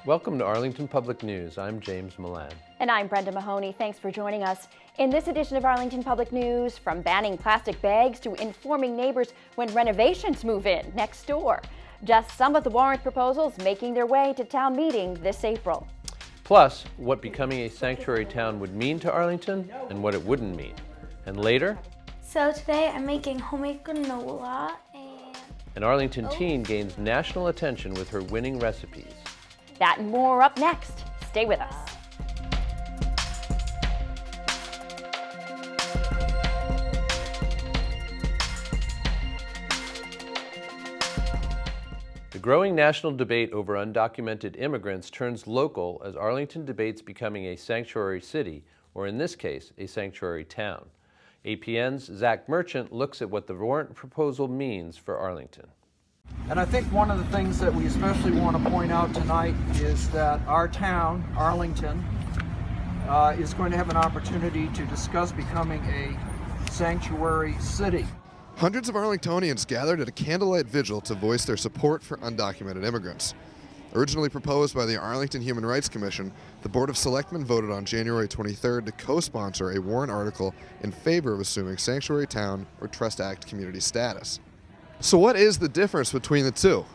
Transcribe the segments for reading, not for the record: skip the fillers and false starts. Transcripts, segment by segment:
Welcome to Arlington Public News. I'm James Milan. And I'm Brenda Mahoney. Thanks for joining us. In this edition of Arlington Public News, from banning plastic bags to informing neighbors when renovations move in next door. Just some of the warrant proposals making their way to town meeting this April. Plus, what becoming a sanctuary town would mean to Arlington and what it wouldn't mean. And later, so today I'm making homemade granola and an Arlington teen gains national attention with her winning recipes. That and more up next. Stay with us. The growing national debate over undocumented immigrants turns local as Arlington debates becoming a sanctuary city, or in this case, a sanctuary town. APN's Zach Merchant looks at what the warrant proposal means for Arlington. And I think one of the things that we especially want to point out tonight is that our town, Arlington, is going to have an opportunity to discuss becoming a sanctuary city. Hundreds of Arlingtonians gathered at a candlelight vigil to voice their support for undocumented immigrants. Originally proposed by the Arlington Human Rights Commission, the Board of Selectmen voted on January 23rd to co-sponsor a warrant article in favor of assuming sanctuary town or Trust Act community status. So what is the difference between the two?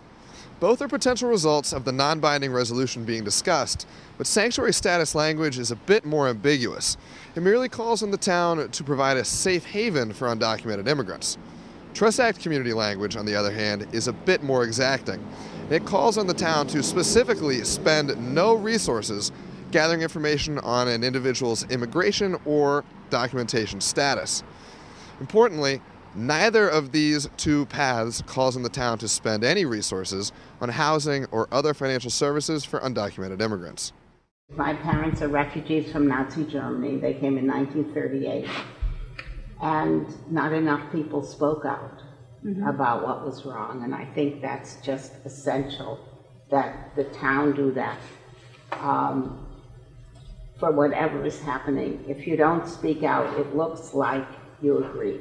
Both are potential results of the non-binding resolution being discussed, but sanctuary status language is a bit more ambiguous. It merely calls on the town to provide a safe haven for undocumented immigrants. Trust Act community language, on the other hand, is a bit more exacting. It calls on the town to specifically spend no resources gathering information on an individual's immigration or documentation status. Importantly, neither of these two paths calls on the town to spend any resources on housing or other financial services for undocumented immigrants. My parents are refugees from Nazi Germany. They came in 1938. And not enough people spoke out about what was wrong. And I think that's just essential that the town do that for whatever is happening. If you don't speak out, it looks like you agree.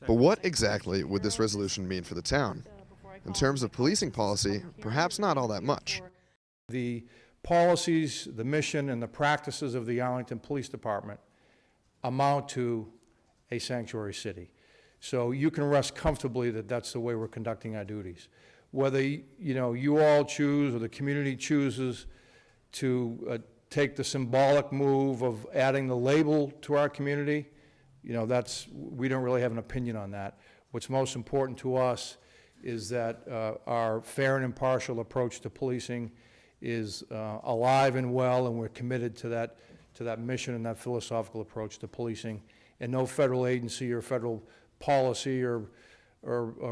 But what exactly would this resolution mean for the town? In terms of policing policy, perhaps not all that much. The policies, the mission, and the practices of the Arlington Police Department amount to a sanctuary city. So you can rest comfortably that that's the way we're conducting our duties. Whether you all choose or the community chooses to take the symbolic move of adding the label to our community, we don't really have an opinion on that. What's most important to us is that our fair and impartial approach to policing is alive and well, and we're committed to that mission and that philosophical approach to policing. And no federal agency or federal policy or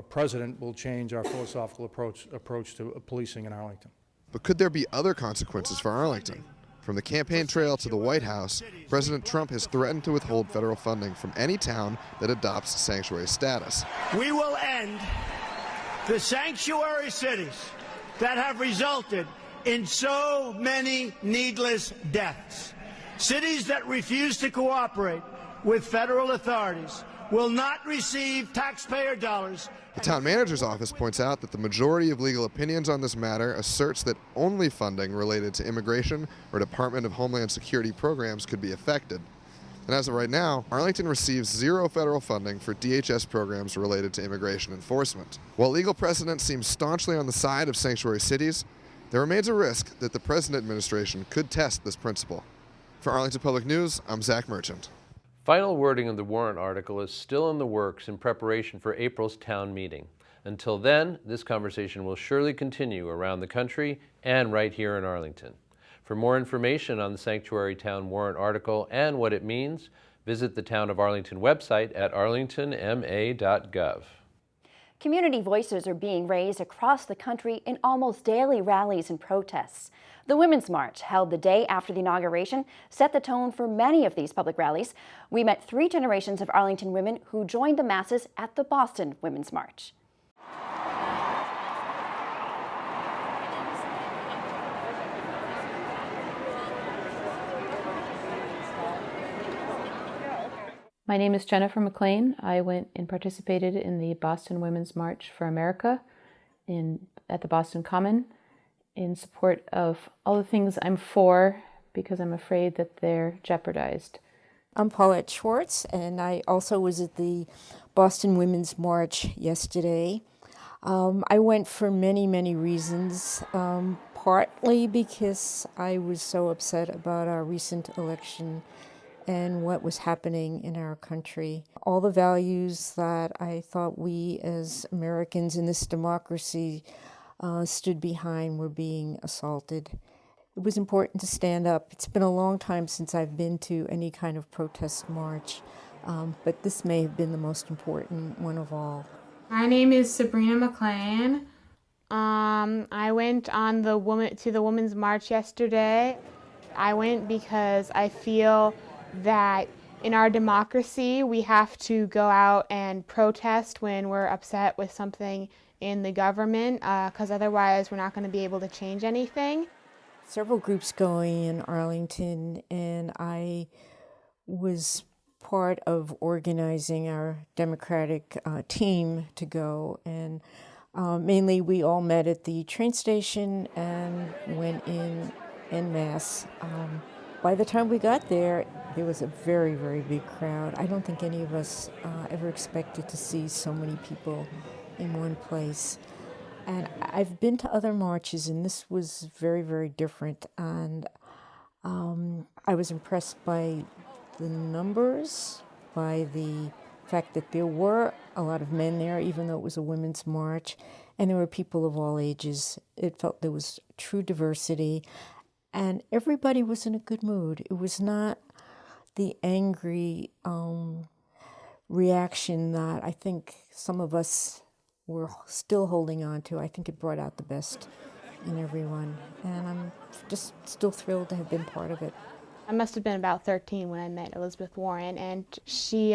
president will change our philosophical approach to policing in Arlington. But could there be other consequences for Arlington? From the campaign trail to the White House, President Trump has threatened to withhold federal funding from any town that adopts sanctuary status. We will end the sanctuary cities that have resulted in so many needless deaths. Cities that refuse to cooperate with federal authorities will not receive taxpayer dollars. The town manager's office points out that the majority of legal opinions on this matter asserts that only funding related to immigration or Department of Homeland Security programs could be affected. And as of right now, Arlington receives zero federal funding for DHS programs related to immigration enforcement. While legal precedent seems staunchly on the side of sanctuary cities, there remains a risk that the present administration could test this principle. For Arlington Public News, I'm Zach Merchant. Final wording of the warrant article is still in the works in preparation for April's town meeting. Until then, this conversation will surely continue around the country and right here in Arlington. For more information on the Sanctuary Town warrant article and what it means, visit the Town of Arlington website at arlingtonma.gov. Community voices are being raised across the country in almost daily rallies and protests. The Women's March, held the day after the inauguration, set the tone for many of these public rallies. We met 3 generations of Arlington women who joined the masses at the Boston Women's March. My name is Jennifer McLean. I went and participated in the Boston Women's March for America at the Boston Common. in support of all the things I'm for because I'm afraid that they're jeopardized. I'm Paulette Schwartz, and I also was at the Boston Women's March yesterday. I went for many, many reasons, partly because I was so upset about our recent election and what was happening in our country. All the values that I thought we as Americans in this democracy stood behind were being assaulted. It was important to stand up. It's been a long time since I've been to any kind of protest march, but this may have been the most important one of all. My name is Sabrina McLean. I went on to the Women's March yesterday. I went because I feel that in our democracy we have to go out and protest when we're upset with something in the government, because otherwise we're not going to be able to change anything. Several groups going in Arlington, and I was part of organizing our Democratic team to go. And mainly we all met at the train station and went in en masse. By the time we got there, there was a very, very big crowd. I don't think any of us ever expected to see so many people in one place. And I've been to other marches, and this was very, very different. And I was impressed by the numbers, by the fact that there were a lot of men there, even though it was a women's march, and there were people of all ages. It felt there was true diversity, and everybody was in a good mood. It was not the angry reaction that I think some of us were still holding on to. I think it brought out the best in everyone, and I'm just still thrilled to have been part of it. I must have been about 13 when I met Elizabeth Warren, and she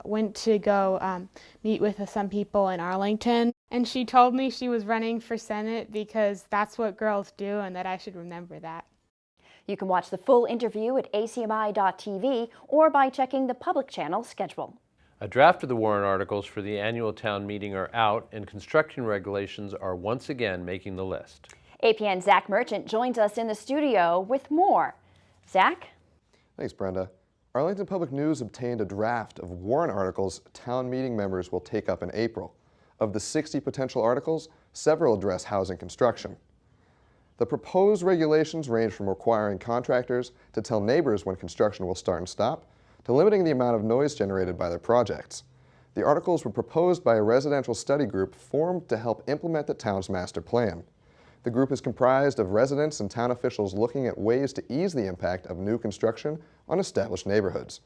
went to go meet with some people in Arlington, and she told me she was running for Senate because that's what girls do and that I should remember that. You can watch the full interview at ACMi.tv or by checking the public channel schedule. A draft of the Warrant articles for the annual town meeting are out, and construction regulations are once again making the list. APN's Zach Merchant joins us in the studio with more. Zach? Thanks, Brenda. Arlington Public News obtained a draft of warrant articles town meeting members will take up in April. Of the 60 potential articles, several address housing construction. The proposed regulations range from requiring contractors to tell neighbors when construction will start and stop, to limiting the amount of noise generated by their projects. The articles were proposed by a residential study group formed to help implement the town's master plan. The group is comprised of residents and town officials looking at ways to ease the impact of new construction on established neighborhoods.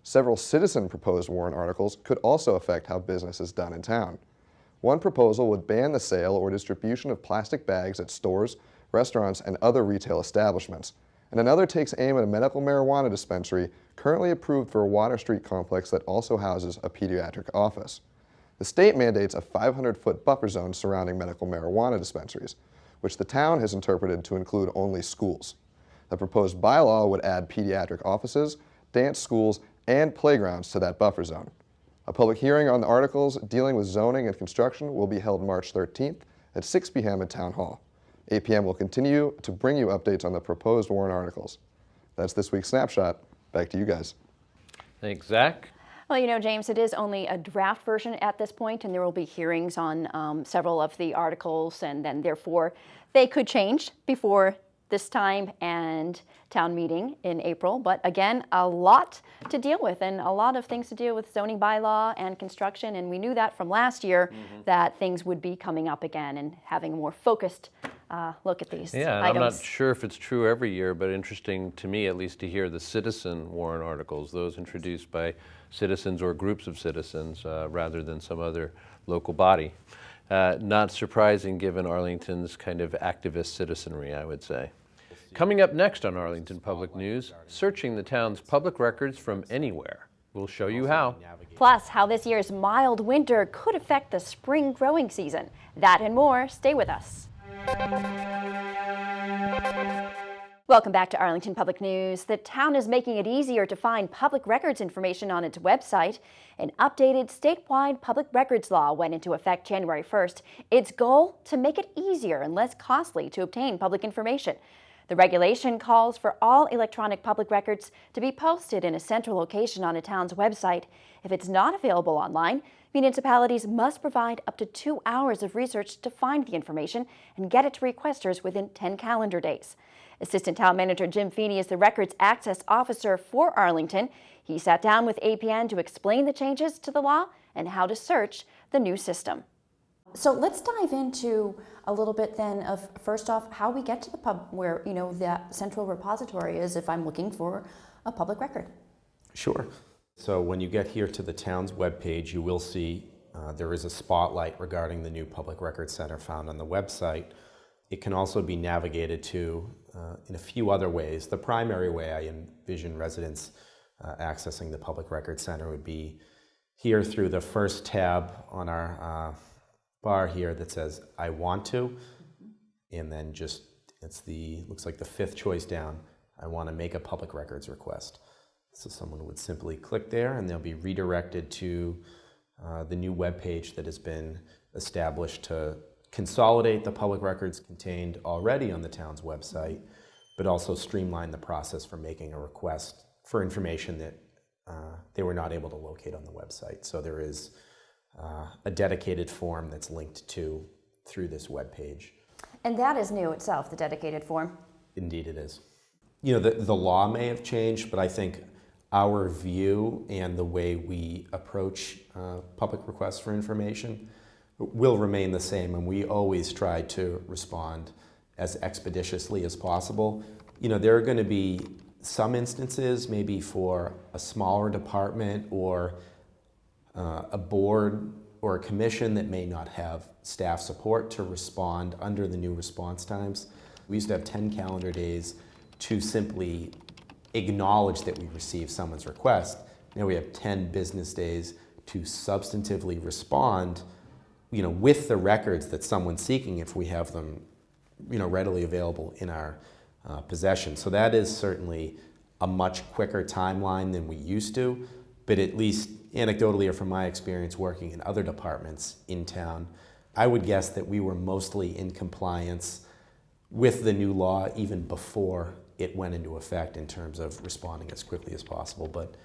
Several citizen-proposed warrant articles could also affect how business is done in town. One proposal would ban the sale or distribution of plastic bags at stores, restaurants, and other retail establishments. And another takes aim at a medical marijuana dispensary currently approved for a Water Street complex that also houses a pediatric office. The state mandates a 500-foot buffer zone surrounding medical marijuana dispensaries, which the town has interpreted to include only schools. The proposed bylaw would add pediatric offices, dance schools, and playgrounds to that buffer zone. A public hearing on the articles dealing with zoning and construction will be held March 13th at 6 p.m. at Town Hall. APN will continue to bring you updates on the proposed warrant articles. That's this week's Snapshot. Back to you guys. Thanks, Zach. Well, you know, James, it is only a draft version at this point, and there will be hearings on several of the articles, and then therefore they could change before this time and town meeting in April. But again, a lot to deal with and a lot of things to deal with zoning bylaw and construction, and we knew that from last year that things would be coming up again and having a more focused look at these Yeah, and items. I'm not sure if it's true every year, but interesting to me at least to hear the citizen warrant articles, those introduced by citizens or groups of citizens rather than some other local body. Not surprising given Arlington's kind of activist citizenry, I would say. Coming up next on Arlington Public News, searching the town's public records from anywhere. We'll show you how. Plus, how this year's mild winter could affect the spring growing season. That and more. Stay with us. Welcome back to Arlington Public News. The town is making it easier to find public records information on its website. An updated statewide public records law went into effect January 1st. Its goal, to make it easier and less costly to obtain public information. The regulation calls for all electronic public records to be posted in a central location on a town's website. If it's not available online, municipalities must provide up to 2 hours of research to find the information and get it to requesters within 10 calendar days. Assistant Town Manager Jim Feeney is the Records Access Officer for Arlington. He sat down with APN to explain the changes to the law and how to search the new system. So let's dive into a little bit then of, first off, how we get to the pub where, the central repository is if I'm looking for a public record. Sure. So when you get here to the town's webpage, you will see there is a spotlight regarding the new Public Records Center found on the website. It can also be navigated to in a few other ways. The primary way I envision residents accessing the Public Records Center would be here through the first tab on our bar here that says I want to, and then looks like the fifth choice down, I want to make a public records request. So someone would simply click there and they'll be redirected to the new web page that has been established to consolidate the public records contained already on the town's website, but also streamline the process for making a request for information that they were not able to locate on the website. So there is a dedicated form that's linked through this web page. And that is new itself, the dedicated form? Indeed it is. The law may have changed, but I think our view and the way we approach public requests for information will remain the same, and we always try to respond as expeditiously as possible. There are going to be some instances, maybe for a smaller department or a board or a commission that may not have staff support to respond under the new response times. We used to have 10 calendar days to simply acknowledge that we received someone's request. Now we have 10 business days to substantively respond with the records that someone's seeking if we have them, readily available in our possession. So that is certainly a much quicker timeline than we used to, but at least anecdotally or from my experience working in other departments in town, I would guess that we were mostly in compliance with the new law even before it went into effect in terms of responding as quickly as possible. But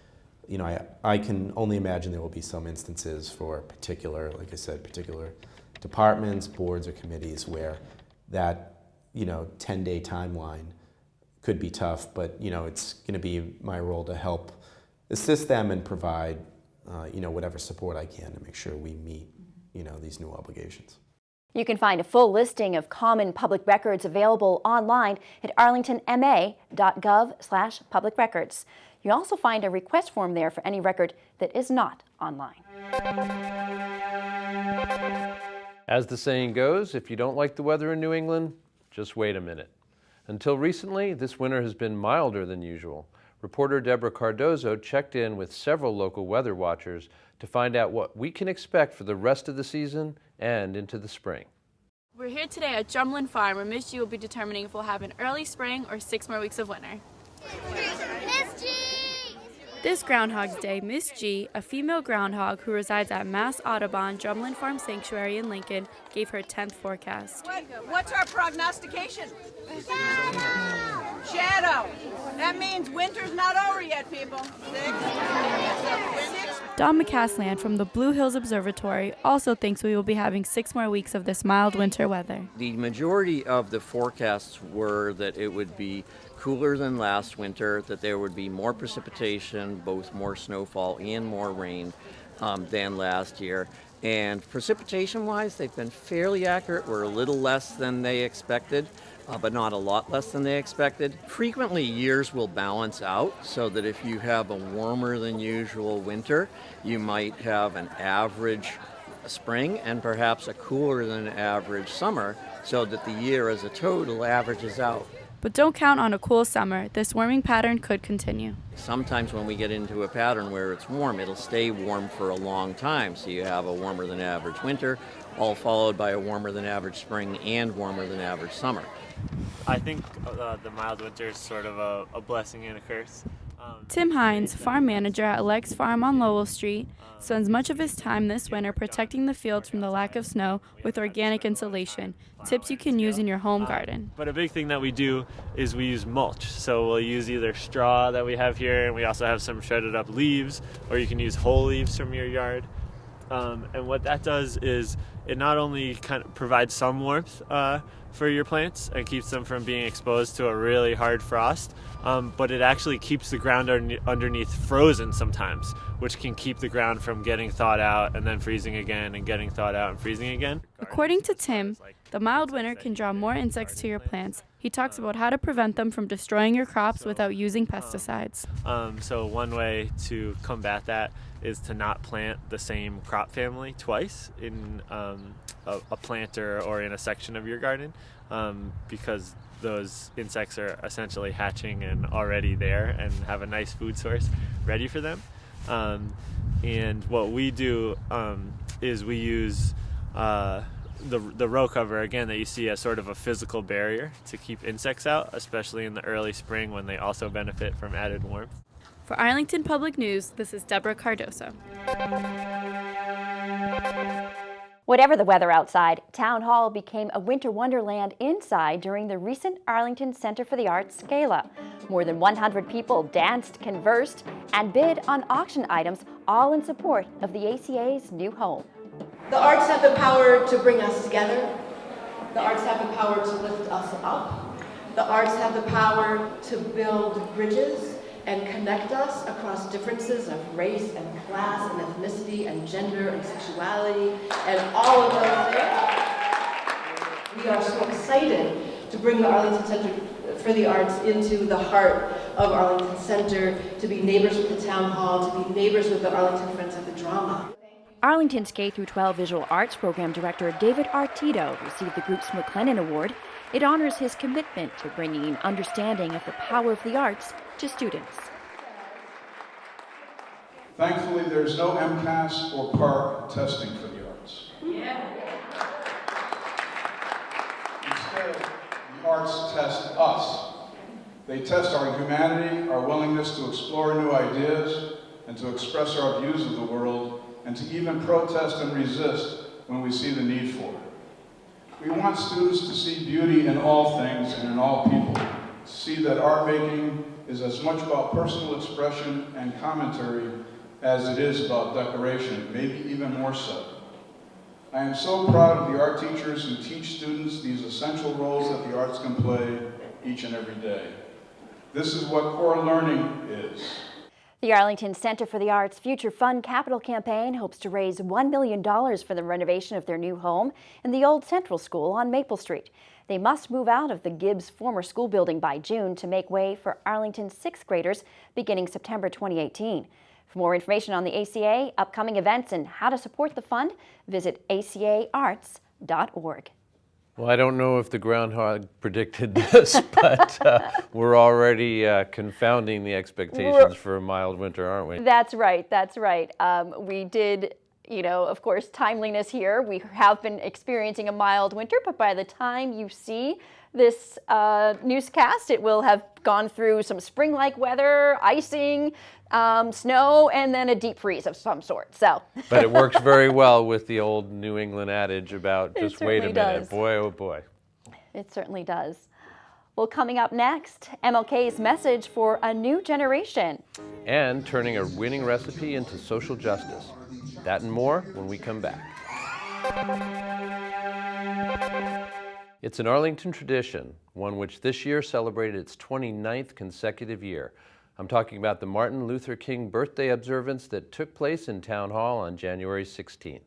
I can only imagine there will be some instances for particular departments, boards, or committees where that 10-day timeline could be tough. But it's going to be my role to help assist them and provide whatever support I can to make sure we meet these new obligations. You can find a full listing of common public records available online at arlingtonma.gov/public records. You'll also find a request form there for any record that is not online. As the saying goes, if you don't like the weather in New England, just wait a minute. Until recently, this winter has been milder than usual. Reporter Deborah Cardozo checked in with several local weather watchers to find out what we can expect for the rest of the season and into the spring. We're here today at Drumlin Farm, where Miss G will be determining if we'll have an early spring or 6 more weeks of winter. Miss G! This Groundhog's Day, Miss G, a female groundhog who resides at Mass Audubon Drumlin Farm Sanctuary in Lincoln, gave her 10th forecast. What's our prognostication? Shadow. That means winter's not over yet, people. 6. Don McCasland from the Blue Hills Observatory also thinks we will be having 6 more weeks of this mild winter weather. The majority of the forecasts were that it would be cooler than last winter, that there would be more precipitation, both more snowfall and more rain than last year. And precipitation-wise, they've been fairly accurate. We're a little less than they expected, but not a lot less than they expected. Frequently, years will balance out so that if you have a warmer than usual winter, you might have an average spring and perhaps a cooler than average summer, so that the year as a total averages out. But don't count on a cool summer. This warming pattern could continue. Sometimes when we get into a pattern where it's warm, it'll stay warm for a long time. So you have a warmer than average winter, all followed by a warmer than average spring and warmer than average summer. I think the mild winter is sort of a blessing and a curse. Tim Hines, farm manager at Lex Farm on Lowell Street, spends much of his time this winter protecting the fields from the lack of snow with organic insulation, tips you can use in your home garden. But a big thing that we do is we use mulch. So we'll use either straw that we have here, and we also have some shredded up leaves, or you can use whole leaves from your yard. And what that does is it not only kind of provides some warmth for your plants and keeps them from being exposed to a really hard frost, but it actually keeps the ground underneath frozen sometimes, which can keep the ground from getting thawed out and then freezing again and getting thawed out and freezing again. According to Tim, the mild winter can draw more insects to your plants. He talks about how to prevent them from destroying your crops without using pesticides. So one way to combat that is to not plant the same crop family twice in a planter or in a section of your garden, because those insects are essentially hatching and already there and have a nice food source ready for them. And what we do is we use the row cover, again, that you see as sort of a physical barrier to keep insects out, especially in the early spring when they also benefit from added warmth. For Arlington Public News, this is Deborah Cardoso. Whatever the weather outside, Town Hall became a winter wonderland inside during the recent Arlington Center for the Arts Gala. More than 100 people danced, conversed, and bid on auction items, all in support of the ACA's new home. The arts have the power to bring us together. The arts have the power to lift us up. The arts have the power to build bridges and connect us across differences of race and class and ethnicity and gender and sexuality and all of those things. We are so excited to bring the Arlington Center for the Arts into the heart of Arlington Center, to be neighbors with the Town Hall, to be neighbors with the Arlington Friends of the Drama. Arlington's K-12 Visual Arts Program Director David Artito received the group's McLennan Award. It honors his commitment to bringing an understanding of the power of the arts to students. Thankfully, there's no MCAS or PARC testing for the arts. Instead, the arts test us. They test our humanity, our willingness to explore new ideas, and to express our views of the world, and to even protest and resist when we see the need for it. We want students to see beauty in all things and in all people, to see that art making is as much about personal expression and commentary as it is about decoration, maybe even more so. I am so proud of the art teachers who teach students these essential roles that the arts can play each and every day. This is what core learning is. The Arlington Center for the Arts Future Fund Capital Campaign hopes to raise $1 million for the renovation of their new home in the old Central School on Maple Street. They must move out of the Gibbs former school building by June to make way for Arlington's 6th graders beginning September 2018. For more information on the ACA, upcoming events, and how to support the fund, visit acaarts.org. Well, I don't know if the groundhog predicted this, but we're already confounding the expectations for a mild winter, aren't we? That's right, that's right. We did, of course, timeliness here. We have been experiencing a mild winter, but by the time you see this newscast, it will have gone through some spring-like weather, icing, snow, and then a deep freeze of some sort. So, but it works very well with the old New England adage about just wait a minute. Does. Boy, oh boy. It certainly does. Well, coming up next, MLK's message for a new generation. And turning a winning recipe into social justice. That and more when we come back. It's an Arlington tradition, one which this year celebrated its 29th consecutive year. I'm talking about the Martin Luther King birthday observance that took place in Town Hall on January 16th.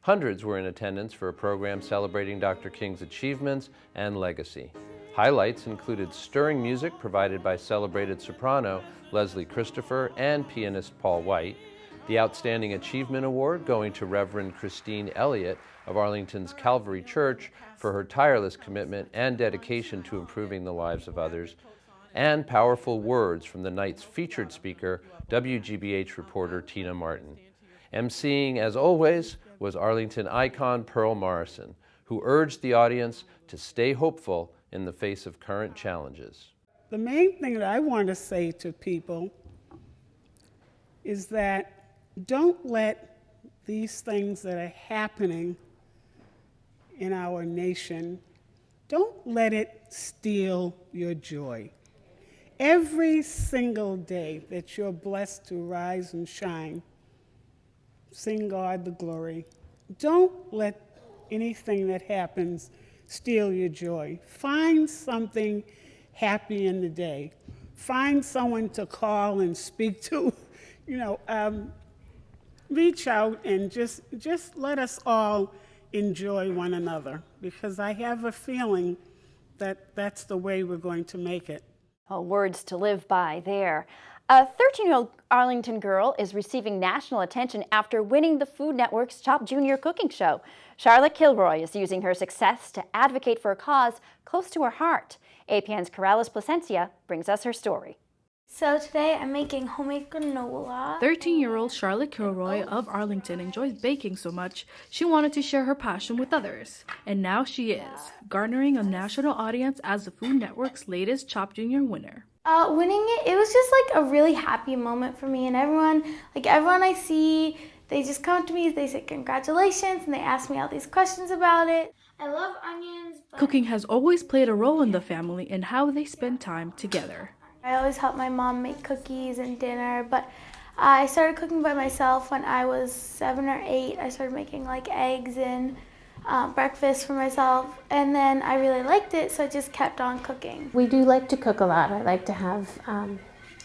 Hundreds were in attendance for a program celebrating Dr. King's achievements and legacy. Highlights included stirring music provided by celebrated soprano Leslie Christopher and pianist Paul White, the Outstanding Achievement Award going to Reverend Christine Elliott of Arlington's Calvary Church for her tireless commitment and dedication to improving the lives of others, and powerful words from the night's featured speaker, WGBH reporter Tina Martin. emceeing, as always, was Arlington icon Pearl Morrison, who urged the audience to stay hopeful in the face of current challenges. The main thing that I want to say to people is that don't let these things that are happening in our nation, don't let it steal your joy. Every single day that you're blessed to rise and shine, sing God the glory. Don't let anything that happens steal your joy. Find something happy in the day. Find someone to call and speak to. Reach out and just let us all enjoy one another, because I have a feeling that that's the way we're going to make it. Oh, words to live by there. A 13-year-old Arlington girl is receiving national attention after winning the Food Network's Top Junior Cooking Show. Charlotte Kilroy is using her success to advocate for a cause close to her heart. APN's Corrales Placencia brings us her story. So today I'm making homemade granola. 13-year-old Charlotte Kilroy of Arlington enjoys baking so much, she wanted to share her passion with others. And now she is, garnering a national audience as the Food Network's latest Top Junior winner. Winning it was just like a really happy moment for me, and everyone I see, they just come to me, they say congratulations, and they ask me all these questions about it. I love onions. Cooking has always played a role in the family and how they spend time together. I always help my mom make cookies and dinner, but I started cooking by myself when I was 7 or 8. I started making like eggs and breakfast for myself, and then I really liked it, so I just kept on cooking. We do like to cook a lot. I like to have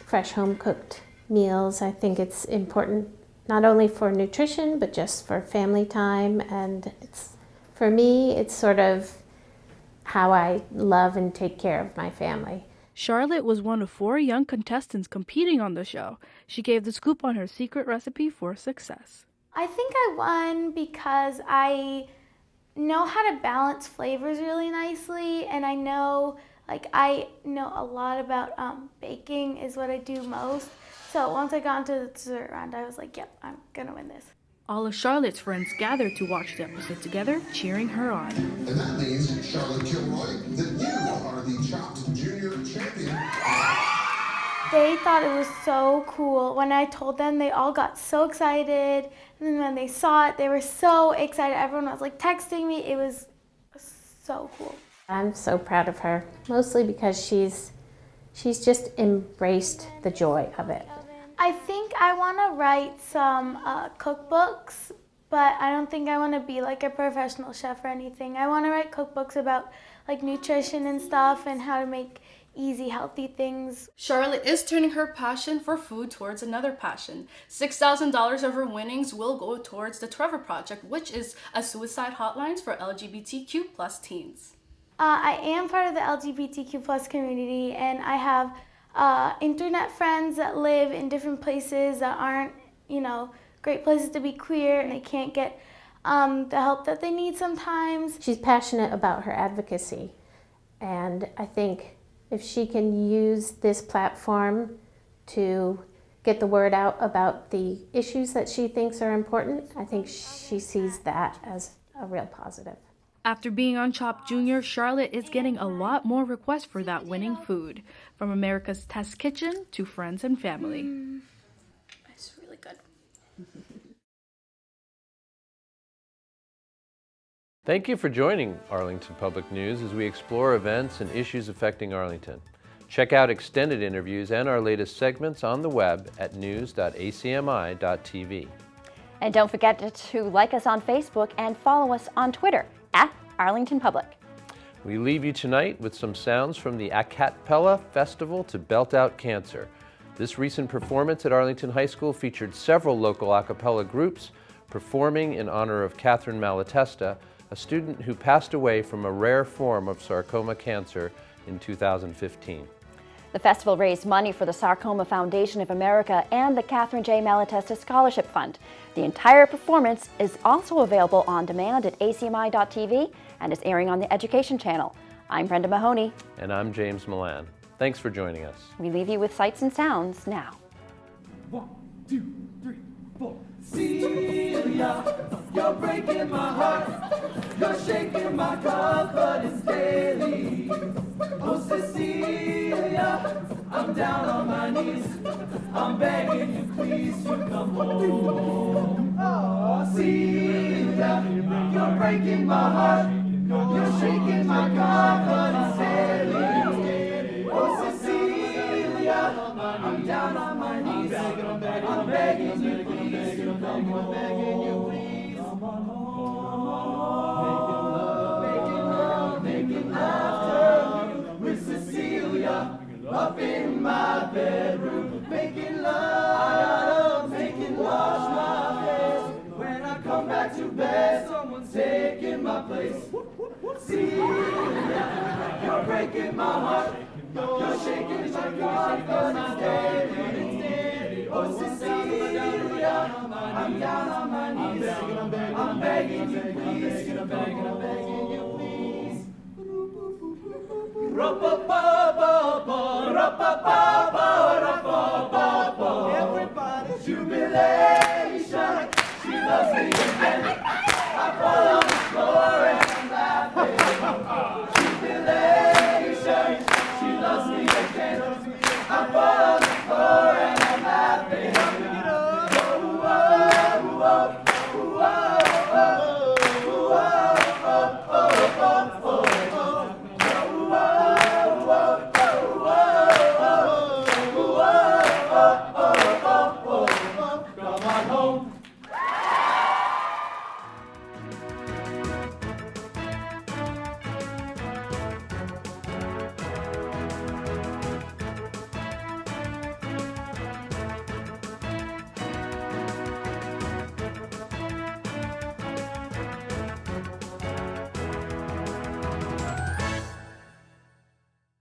fresh home-cooked meals. I think it's important not only for nutrition, but just for family time, and for me, it's sort of how I love and take care of my family. Charlotte was one of 4 young contestants competing on the show. She gave the scoop on her secret recipe for success. I think I won because I know how to balance flavors really nicely, and I know a lot about baking is what I do most. So once I got into the dessert round, I was like, yep, I'm gonna win this. All of Charlotte's friends gathered to watch the episode together, cheering her on. And that means, Charlotte Kilroy, that you are the Chopped Junior champion. They thought it was so cool. When I told them, they all got so excited. And then when they saw it, they were so excited. Everyone was like texting me. It was so cool. I'm so proud of her, mostly because she's just embraced the joy of it. I think I want to write some cookbooks, but I don't think I want to be like a professional chef or anything. I want to write cookbooks about like nutrition and stuff and how to make easy, healthy things. Charlotte is turning her passion for food towards another passion. $6,000 of her winnings will go towards the Trevor Project, which is a suicide hotline for LGBTQ+ teens. I am part of the LGBTQ+ community, and I have internet friends that live in different places that aren't, great places to be queer, and they can't get the help that they need sometimes. She's passionate about her advocacy, and I think if she can use this platform to get the word out about the issues that she thinks are important, I think she sees that as a real positive. After being on Chopped Junior, Charlotte is getting a lot more requests for that winning food, from America's Test Kitchen to friends and family. It's really good. Thank you for joining Arlington Public News as we explore events and issues affecting Arlington. Check out extended interviews and our latest segments on the web at news.acmi.tv. And don't forget to like us on Facebook and follow us on Twitter at Arlington Public. We leave you tonight with some sounds from the Acapella Festival to Belt Out Cancer. This recent performance at Arlington High School featured several local a cappella groups performing in honor of Catherine Malatesta, a student who passed away from a rare form of sarcoma cancer in 2015. The festival raised money for the Sarcoma Foundation of America and the Catherine J. Malatesta Scholarship Fund. The entire performance is also available on demand at ACMi.tv and is airing on the Education Channel. I'm Brenda Mahoney. And I'm James Milan. Thanks for joining us. We leave you with sights and sounds now. 1, 2, 3, 4. Celia, you're breaking my heart. You're shaking my confidence daily. Oh, Cecilia, I'm down on my knees. I'm begging you, please, to come home. Oh, Celia, you're breaking my heart. You're shaking my confidence daily. Oh, Cecilia, I'm down on my knees. I'm begging you, please, to come home. Begging you, please. Come on home. Making laughter with Cecilia up in my bedroom. Making love, wash my face. When I come back to bed, someone's taking my place. Celia, you're breaking my heart. You're shaking my confidence daily. Oh, Cecilia, I'm down on my knees. I'm begging you, please. I'm begging you, please.